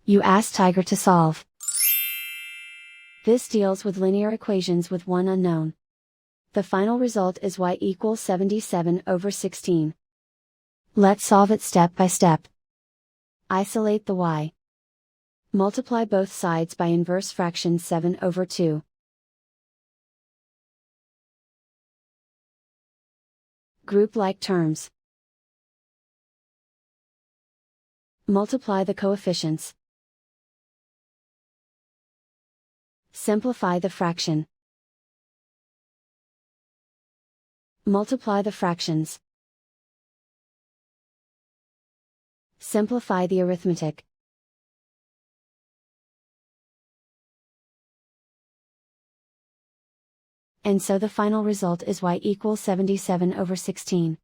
You ask Tiger to solve. This deals with linear equations with one unknown. The final result is y equals 77/16. Let's solve it step by step. Isolate the y. Multiply both sides by inverse fraction 7/2. Group like terms. Multiply the coefficients. Simplify the fraction. Multiply the fractions. Simplify the arithmetic. And so the final result is y equals 77/16.